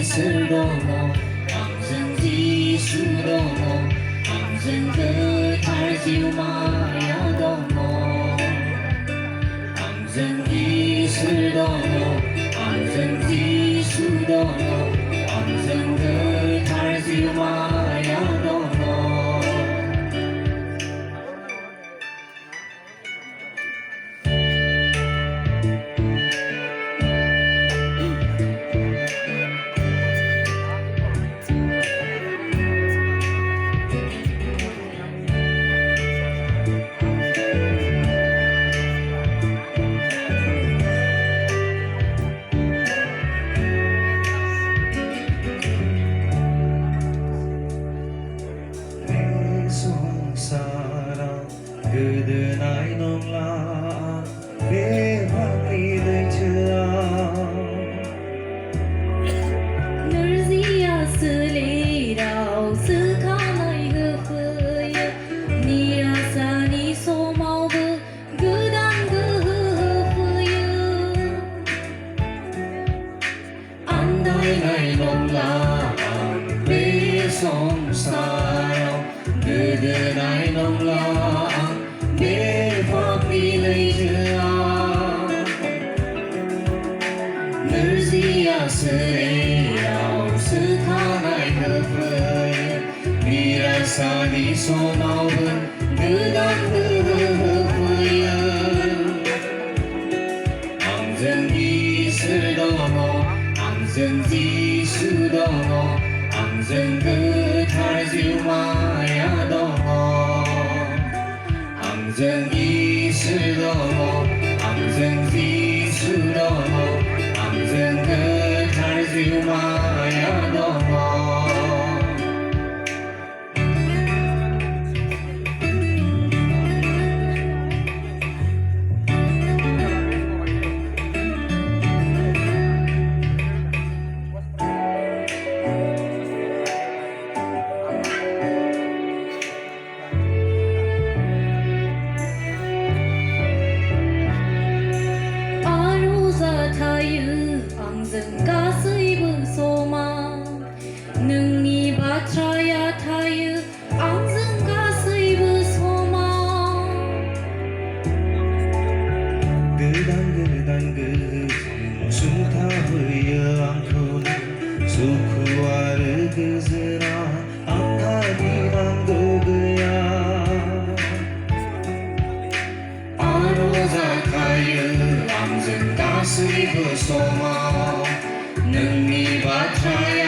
슬로모 암승지 수로모 암승그 달지우마야도모 암승기 슬로모 암승지 수로모 암승그 달지우마야도모 Cứ nai nong la bê hoa đi đời chưa 늘 지하슬이라오 스카나이 흐흐여 니아사니 소마오브 그단 그흐흐여 안다이나이 농라 베송사요 그드나이 농라 베화비 레이즈아 늘 지하슬이라오 스카나이 흐흐여 미라사니 소마오브 그단 그흐흐여 암승기 슬도모 암승지 수도모 암승그 달지우마야도모 암승기 슬도모 암승지 수도모 암승그 달지우마야도모 앙승가 수입은 소마 능이 바트라야 타유 앙승가 수입은 소마 그단 수타 흐여 않고는 수쿠와르 그즈나 안타디만 도그야 아로자 타유 앙승가 수입은 소마 능이 바트라야